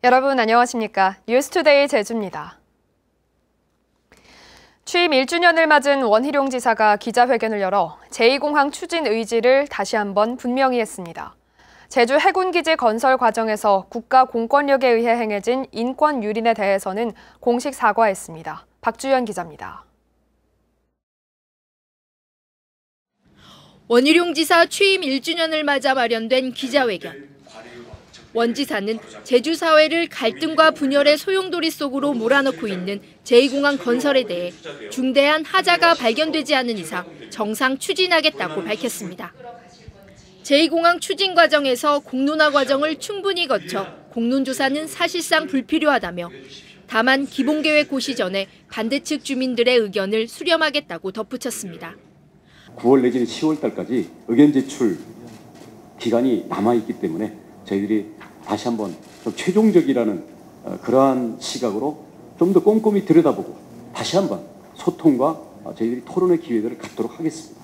여러분 안녕하십니까? 뉴스투데이 제주입니다. 취임 1주년을 맞은 원희룡 지사가 기자회견을 열어 제2공항 추진 의지를 다시 한번 분명히 했습니다. 제주 해군기지 건설 과정에서 국가 공권력에 의해 행해진 인권 유린에 대해서는 공식 사과했습니다. 박주연 기자입니다. 원희룡 지사 취임 1주년을 맞아 마련된 기자회견. 원 지사는 제주 사회를 갈등과 분열의 소용돌이 속으로 몰아넣고 있는 제2공항 건설에 대해 중대한 하자가 발견되지 않은 이상 정상 추진하겠다고 밝혔습니다. 제2공항 추진 과정에서 공론화 과정을 충분히 거쳐 공론조사는 사실상 불필요하다며 다만 기본계획 고시 전에 반대측 주민들의 의견을 수렴하겠다고 덧붙였습니다. 9월 내지는 10월 달까지 의견 제출 기간이 남아있기 때문에 저희들이 다시 한번 좀 최종적이라는 그러한 시각으로 좀 더 꼼꼼히 들여다보고 다시 한번 소통과 저희들이 토론의 기회들을 갖도록 하겠습니다.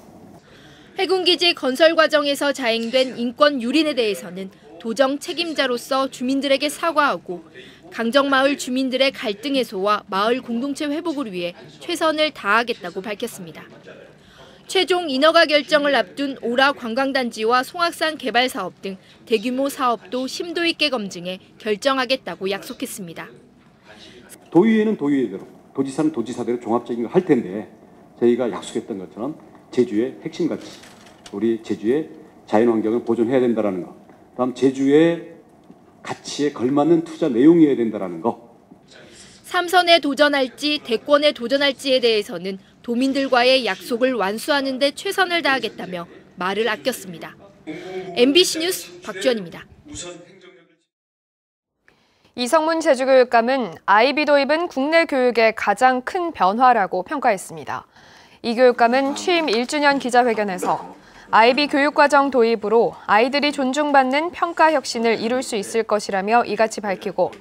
해군기지 건설 과정에서 자행된 인권 유린에 대해서는 도정 책임자로서 주민들에게 사과하고 강정마을 주민들의 갈등 해소와 마을 공동체 회복을 위해 최선을 다하겠다고 밝혔습니다. 최종 인허가 결정을 앞둔 오라 관광단지와 송악산 개발 사업 등 대규모 사업도 심도 있게 검증해 결정하겠다고 약속했습니다. 도의회는 도의회대로, 도지사는 도지사대로 종합적인 걸 할 텐데 저희가 약속했던 것처럼 제주의 핵심 가치, 우리 제주의 자연환경을 보존해야 된다는 거, 다음 제주의 가치에 걸맞는 투자 내용이어야 된다는 거. 3선에 도전할지 대권에 도전할지에 대해서는 도민들과의 약속을 완수하는 데 최선을 다하겠다며 말을 아꼈습니다. MBC 뉴스 박주연입니다. 이성문 제주교육감은 아이비 도입은 국내 교육의 가장 큰 변화라고 평가했습니다. 이 교육감은 취임 1주년 기자회견에서 아이비 교육과정 도입으로 아이들이 존중받는 평가 혁신을 이룰 수 있을 것이라며 이같이 밝히고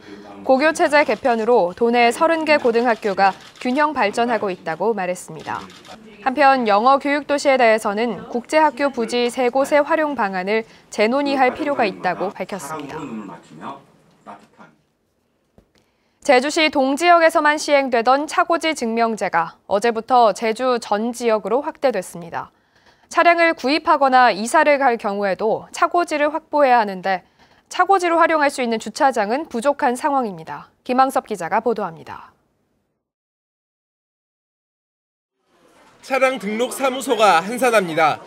고교체제 개편으로 도내 30개 고등학교가 균형 발전하고 있다고 말했습니다. 한편 영어 교육도시에 대해서는 국제학교 부지 3곳의 활용 방안을 재논의할 필요가 있다고 밝혔습니다. 제주시 동지역에서만 시행되던 차고지 증명제가 어제부터 제주 전 지역으로 확대됐습니다. 차량을 구입하거나 이사를 갈 경우에도 차고지를 확보해야 하는데 차고지로 활용할 수 있는 주차장은 부족한 상황입니다. 김항섭 기자가 보도합니다. 차량 등록 사무소가 한산합니다.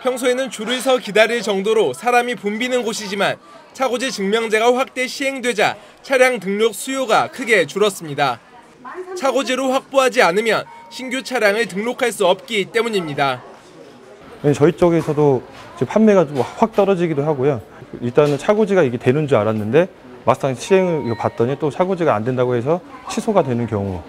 평소에는 줄을 서 기다릴 정도로 사람이 붐비는 곳이지만 차고지 증명제가 확대 시행되자 차량 등록 수요가 크게 줄었습니다. 차고지로 확보하지 않으면 신규 차량을 등록할 수 없기 때문입니다. 저희 쪽에서도 판매가 좀 확 떨어지기도 하고요. 일단은 차고지가 이게 되는 줄 알았는데 막상 시행을 봤더니 또 차고지가 안 된다고 해서 취소가 되는 경우.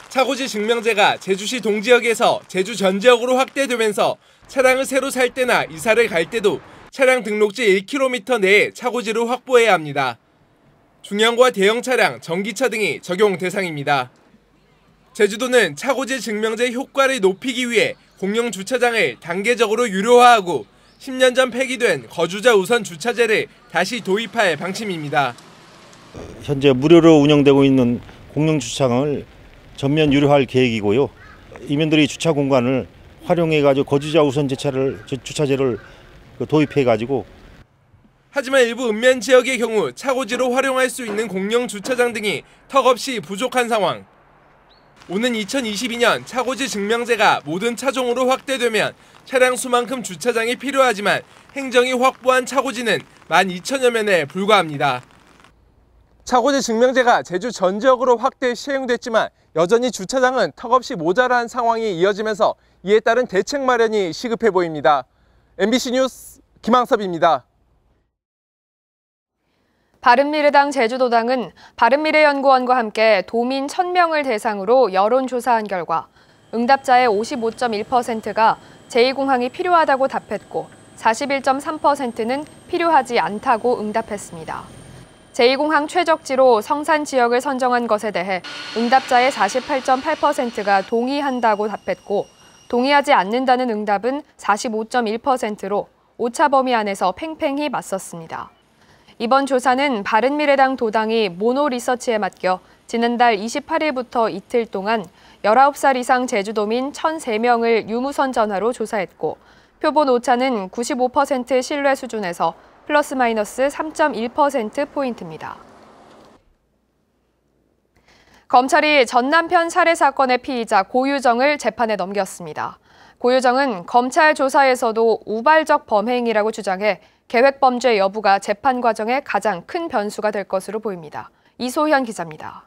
차고지 증명제가 제주시 동지역에서 제주 전 지역으로 확대되면서 차량을 새로 살 때나 이사를 갈 때도 차량 등록지 1km 내에 차고지를 확보해야 합니다. 중형과 대형 차량, 전기차 등이 적용 대상입니다. 제주도는 차고지 증명제 효과를 높이기 위해 공영 주차장을 단계적으로 유료화하고 10년 전 폐기된 거주자 우선 주차제를 다시 도입할 방침입니다. 현재 무료로 운영되고 있는 공영 주차장을 전면 유료화할 계획이고요. 이민들이 주차 공간을 활용해가지고 거주자 우선 주차제를 도입해가지고. 하지만 일부 읍면 지역의 경우 차고지로 활용할 수 있는 공영 주차장 등이 턱없이 부족한 상황. 오는 2022년 차고지 증명제가 모든 차종으로 확대되면 차량 수만큼 주차장이 필요하지만 행정이 확보한 차고지는 12,000여 면에 불과합니다. 차고지 증명제가 제주 전 지역으로 확대 시행됐지만 여전히 주차장은 턱없이 모자란 상황이 이어지면서 이에 따른 대책 마련이 시급해 보입니다. MBC 뉴스 김항섭입니다. 바른미래당 제주도당은 바른미래연구원과 함께 도민 1,000명을 대상으로 여론조사한 결과 응답자의 55.1%가 제2공항이 필요하다고 답했고 41.3%는 필요하지 않다고 응답했습니다. 제2공항 최적지로 성산 지역을 선정한 것에 대해 응답자의 48.8%가 동의한다고 답했고 동의하지 않는다는 응답은 45.1%로 오차 범위 안에서 팽팽히 맞섰습니다. 이번 조사는 바른미래당 도당이 모노리서치에 맡겨 지난달 28일부터 이틀 동안 19살 이상 제주도민 1,003명을 유무선 전화로 조사했고 표본 오차는 95% 신뢰 수준에서 플러스 마이너스 3.1%포인트입니다. 검찰이 전 남편 살해 사건의 피의자 고유정을 재판에 넘겼습니다. 고유정은 검찰 조사에서도 우발적 범행이라고 주장해 계획범죄 여부가 재판 과정의 가장 큰 변수가 될 것으로 보입니다. 이소현 기자입니다.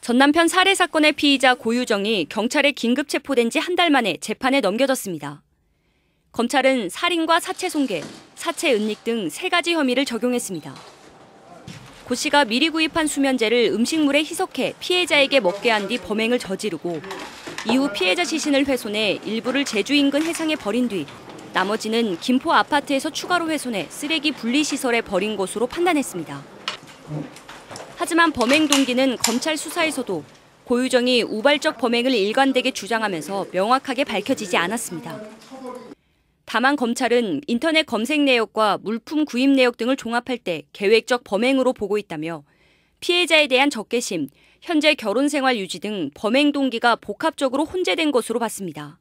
전 남편 살해 사건의 피의자 고유정이 경찰에 긴급 체포된 지 한 달 만에 재판에 넘겨졌습니다. 검찰은 살인과 사체 손괴, 사체 은닉 등 3가지 혐의를 적용했습니다. 고 씨가 미리 구입한 수면제를 음식물에 희석해 피해자에게 먹게 한 뒤 범행을 저지르고 이후 피해자 시신을 훼손해 일부를 제주 인근 해상에 버린 뒤 나머지는 김포 아파트에서 추가로 훼손해 쓰레기 분리시설에 버린 것으로 판단했습니다. 하지만 범행 동기는 검찰 수사에서도 고유정이 우발적 범행을 일관되게 주장하면서 명확하게 밝혀지지 않았습니다. 다만 검찰은 인터넷 검색 내역과 물품 구입 내역 등을 종합할 때 계획적 범행으로 보고 있다며 피해자에 대한 적개심, 현재 결혼 생활 유지 등 범행 동기가 복합적으로 혼재된 것으로 봤습니다.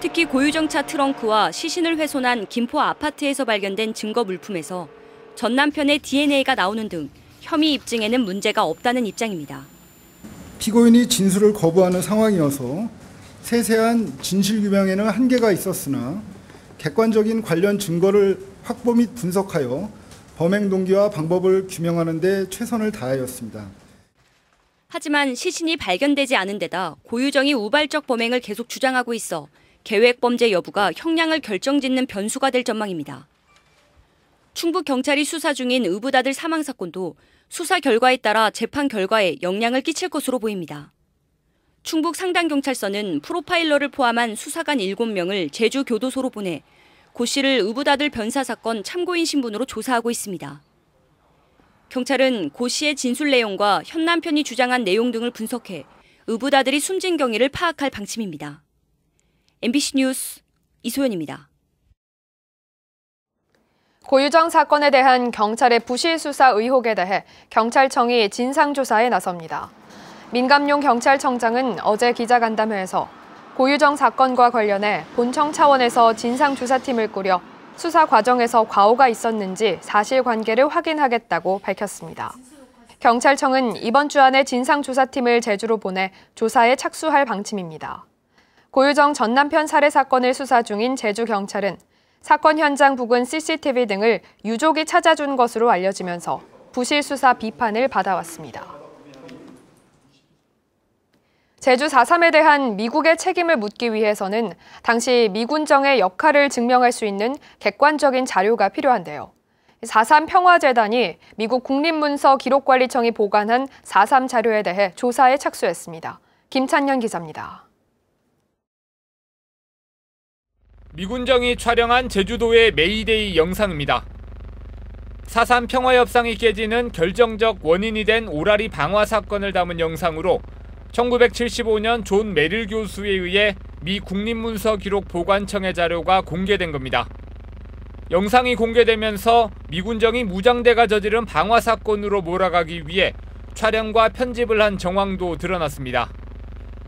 특히 고유정 차 트렁크와 시신을 훼손한 김포 아파트에서 발견된 증거 물품에서 전 남편의 DNA가 나오는 등 혐의 입증에는 문제가 없다는 입장입니다. 피고인이 진술을 거부하는 상황이어서 세세한 진실 규명에는 한계가 있었으나 객관적인 관련 증거를 확보 및 분석하여 범행 동기와 방법을 규명하는 데 최선을 다하였습니다. 하지만 시신이 발견되지 않은 데다 고유정이 우발적 범행을 계속 주장하고 있어 계획범죄 여부가 형량을 결정짓는 변수가 될 전망입니다. 충북 경찰이 수사 중인 의붓아들 사망 사건도 수사 결과에 따라 재판 결과에 영향을 끼칠 것으로 보입니다. 충북 상당경찰서는 프로파일러를 포함한 수사관 7명을 제주 교도소로 보내 고 씨를 의붓아들 변사 사건 참고인 신분으로 조사하고 있습니다. 경찰은 고 씨의 진술 내용과 현 남편이 주장한 내용 등을 분석해 의붓아들이 숨진 경위를 파악할 방침입니다. MBC 뉴스 이소연입니다. 고유정 사건에 대한 경찰의 부실 수사 의혹에 대해 경찰청이 진상조사에 나섭니다. 민감용 경찰청장은 어제 기자간담회에서 고유정 사건과 관련해 본청 차원에서 진상조사팀을 꾸려 수사 과정에서 과오가 있었는지 사실관계를 확인하겠다고 밝혔습니다. 경찰청은 이번 주 안에 진상조사팀을 제주로 보내 조사에 착수할 방침입니다. 고유정 전 남편 살해 사건을 수사 중인 제주경찰은 사건 현장 부근 CCTV 등을 유족이 찾아준 것으로 알려지면서 부실 수사 비판을 받아왔습니다. 제주 4.3에 대한 미국의 책임을 묻기 위해서는 당시 미군정의 역할을 증명할 수 있는 객관적인 자료가 필요한데요. 4.3 평화재단이 미국 국립문서 기록관리청이 보관한 4.3 자료에 대해 조사에 착수했습니다. 김찬년 기자입니다. 미군정이 촬영한 제주도의 메이데이 영상입니다. 4.3 평화협상이 깨지는 결정적 원인이 된 오라리 방화 사건을 담은 영상으로 1975년 존 메릴 교수에 의해 미 국립문서 기록 보관청의 자료가 공개된 겁니다. 영상이 공개되면서 미군정이 무장대가 저지른 방화 사건으로 몰아가기 위해 촬영과 편집을 한 정황도 드러났습니다.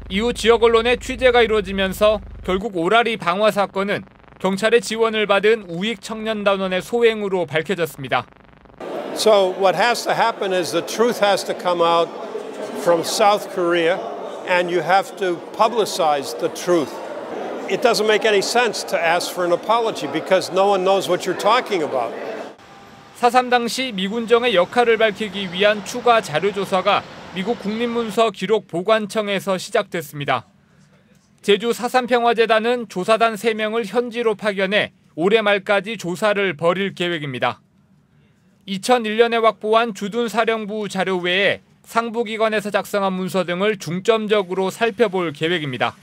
이후 지역 언론의 취재가 이루어지면서 결국 오라리 방화 사건은 경찰의 지원을 받은 우익 청년단원의 소행으로 밝혀졌습니다. So what has to happen is the truth has to come out from South Korea and you have to publicize the truth. It doesn't make any sense to ask for an apology because no one knows what you're talking about. 4.3 당시 미군정의 역할을 밝히기 위한 추가 자료조사가 미국 국립문서 기록 보관청에서 시작됐습니다. 제주 4.3 평화재단은 조사단 3명을 현지로 파견해 올해 말까지 조사를 벌일 계획입니다. 2001년에 확보한 주둔 사령부 자료 외에 상부기관에서 작성한 문서 등을 중점적으로 살펴볼 계획입니다.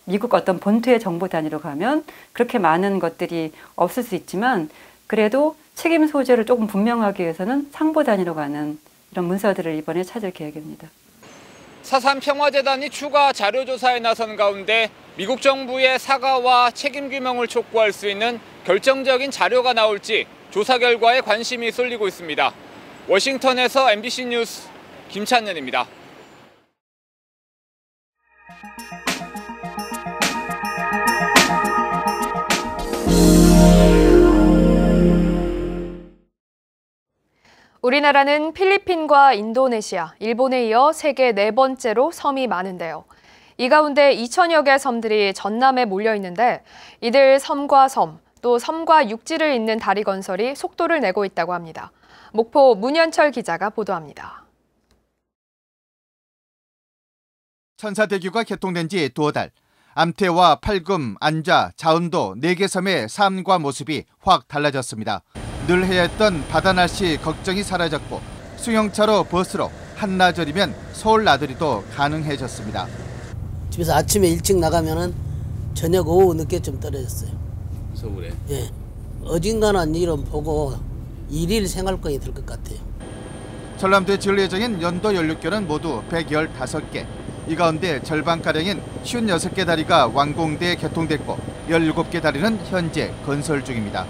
미국 어떤 본토의 정보 단위로 가면 그렇게 많은 것들이 없을 수 있지만 그래도 책임 소재를 조금 분명하기 위해서는 상부 단위로 가는 이런 문서들을 이번에 찾을 계획입니다. 4.3 평화재단이 추가 자료조사에 나선 가운데 미국 정부의 사과와 책임 규명을 촉구할 수 있는 결정적인 자료가 나올지 조사 결과에 관심이 쏠리고 있습니다. 워싱턴에서 MBC 뉴스 김찬현입니다. 우리나라는 필리핀과 인도네시아, 일본에 이어 세계 4번째로 섬이 많은데요. 이 가운데 2,000여 개 섬들이 전남에 몰려 있는데 이들 섬과 섬, 또 섬과 육지를 잇는 다리 건설이 속도를 내고 있다고 합니다. 목포 문현철 기자가 보도합니다. 천사대교가 개통된 지 두어 달. 암태와 팔금, 안자, 자운도 4개 섬의 삶과 모습이 확 달라졌습니다. 늘 해야 했던 바다 날씨 걱정이 사라졌고 수영차로 버스로 한나절이면 서울 나들이도 가능해졌습니다. 집에서 아침에 일찍 나가면은 저녁 오후 늦게쯤 떨어졌어요. 서울에? 예. 어딘가는 이름 보고 일일 생활권이 될 것 같아요. 전남도에 지을 예정인 연도 연륙교는 모두 115개. 이 가운데 절반가량인 56개 다리가 완공돼 개통됐고 17개 다리는 현재 건설 중입니다.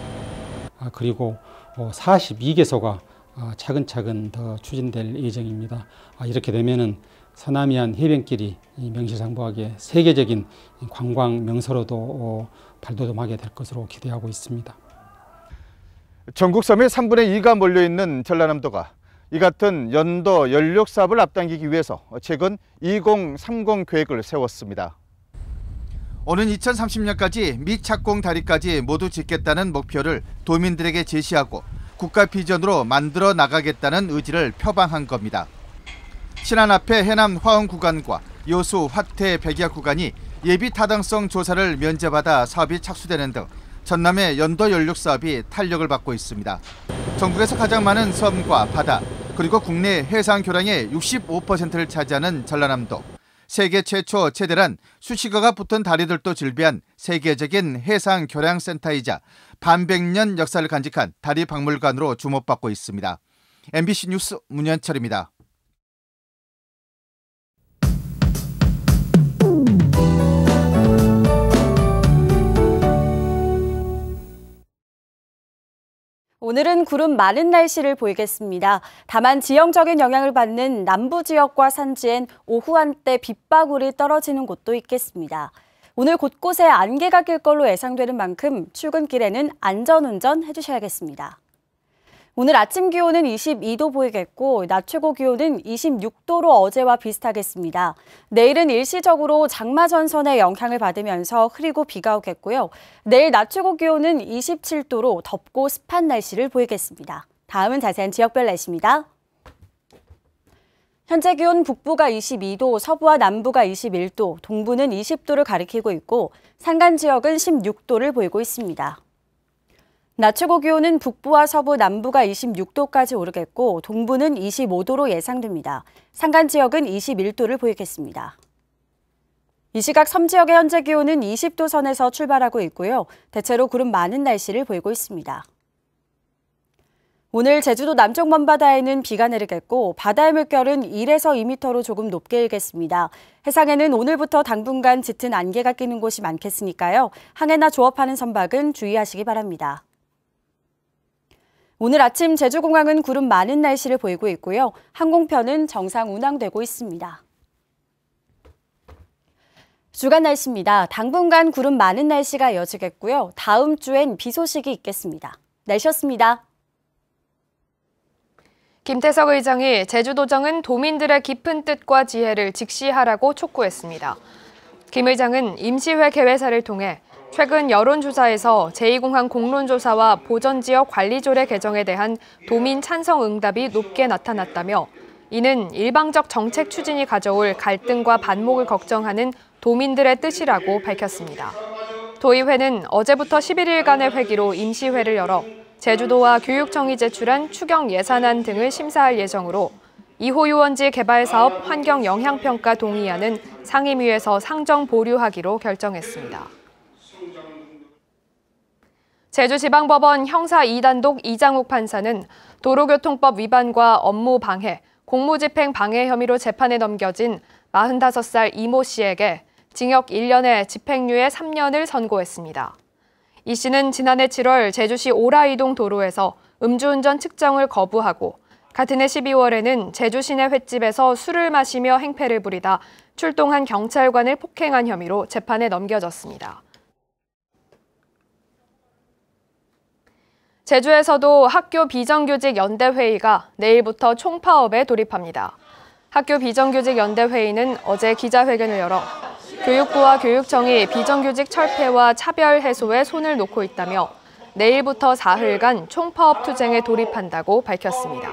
그리고 42개소가 차근차근 더 추진될 예정입니다. 이렇게 되면은 서남이안 해변길이 명실상부하게 세계적인 관광 명소로도 발돋움하게 될 것으로 기대하고 있습니다. 전국 섬의 3분의 2가 몰려있는 전라남도가 이 같은 연도 연륙 사업을 앞당기기 위해서 최근 2030 계획을 세웠습니다. 오는 2030년까지 미착공 다리까지 모두 짓겠다는 목표를 도민들에게 제시하고 국가 비전으로 만들어 나가겠다는 의지를 표방한 겁니다. 신안 앞에 해남 화원 구간과 여수 화태 백야 구간이 예비 타당성 조사를 면제받아 사업이 착수되는 등 전남의 연도 연륙 사업이 탄력을 받고 있습니다. 전국에서 가장 많은 섬과 바다 그리고 국내 해상 교량의 65%를 차지하는 전라남도. 세계 최초 최대란 수식어가 붙은 다리들도 즐비한 세계적인 해상 교량센터이자 반백년 역사를 간직한 다리박물관으로 주목받고 있습니다. MBC 뉴스 문현철입니다. 오늘은 구름 많은 날씨를 보이겠습니다. 다만 지형적인 영향을 받는 남부 지역과 산지엔 오후 한때 빗방울이 떨어지는 곳도 있겠습니다. 오늘 곳곳에 안개가 낄 걸로 예상되는 만큼 출근길에는 안전운전 해주셔야겠습니다. 오늘 아침 기온은 22도 보이겠고 낮 최고 기온은 26도로 어제와 비슷하겠습니다. 내일은 일시적으로 장마 전선의 영향을 받으면서 흐리고 비가 오겠고요. 내일 낮 최고 기온은 27도로 덥고 습한 날씨를 보이겠습니다. 다음은 자세한 지역별 날씨입니다. 현재 기온 북부가 22도, 서부와 남부가 21도, 동부는 20도를 가리키고 있고 산간 지역은 16도를 보이고 있습니다. 낮 최고 기온은 북부와 서부, 남부가 26도까지 오르겠고 동부는 25도로 예상됩니다. 산간 지역은 21도를 보이겠습니다. 이 시각 섬 지역의 현재 기온은 20도 선에서 출발하고 있고요. 대체로 구름 많은 날씨를 보이고 있습니다. 오늘 제주도 남쪽 먼바다에는 비가 내리겠고 바다의 물결은 1에서 2m로 조금 높게 일겠습니다. 해상에는 오늘부터 당분간 짙은 안개가 끼는 곳이 많겠으니까요. 항해나 조업하는 선박은 주의하시기 바랍니다. 오늘 아침 제주공항은 구름 많은 날씨를 보이고 있고요. 항공편은 정상 운항되고 있습니다. 주간 날씨입니다. 당분간 구름 많은 날씨가 이어지겠고요. 다음 주엔 비 소식이 있겠습니다. 날씨였습니다. 김태석 의장이 제주도정은 도민들의 깊은 뜻과 지혜를 직시하라고 촉구했습니다. 김 의장은 임시회 개회사를 통해 최근 여론조사에서 제2공항 공론조사와 보전지역 관리조례 개정에 대한 도민 찬성 응답이 높게 나타났다며 이는 일방적 정책 추진이 가져올 갈등과 반목을 걱정하는 도민들의 뜻이라고 밝혔습니다. 도의회는 어제부터 11일간의 회기로 임시회를 열어 제주도와 교육청이 제출한 추경 예산안 등을 심사할 예정으로 2호 유원지 개발 사업 환경 영향평가 동의안은 상임위에서 상정 보류하기로 결정했습니다. 제주지방법원 형사 2단독 이장욱 판사는 도로교통법 위반과 업무 방해, 공무집행 방해 혐의로 재판에 넘겨진 45살 이모 씨에게 징역 1년에 집행유예 3년을 선고했습니다. 이 씨는 지난해 7월 제주시 오라이동 도로에서 음주운전 측정을 거부하고 같은 해 12월에는 제주 시내 횟집에서 술을 마시며 행패를 부리다 출동한 경찰관을 폭행한 혐의로 재판에 넘겨졌습니다. 제주에서도 학교 비정규직 연대회의가 내일부터 총파업에 돌입합니다. 학교 비정규직 연대회의는 어제 기자회견을 열어 교육부와 교육청이 비정규직 철폐와 차별 해소에 손을 놓고 있다며 내일부터 사흘간 총파업 투쟁에 돌입한다고 밝혔습니다.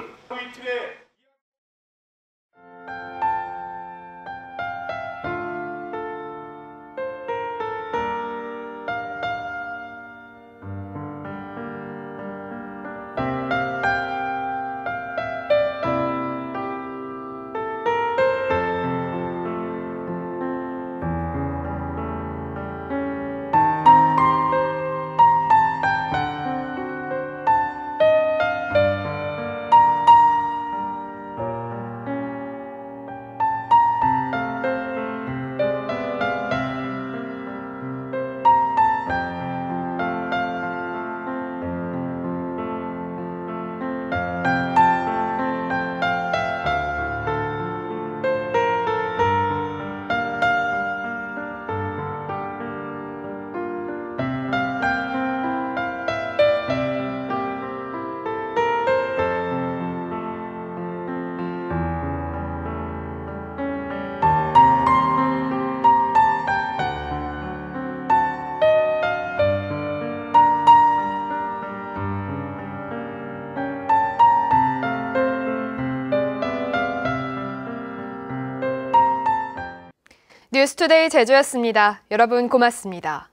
뉴스투데이 제주였습니다. 여러분 고맙습니다.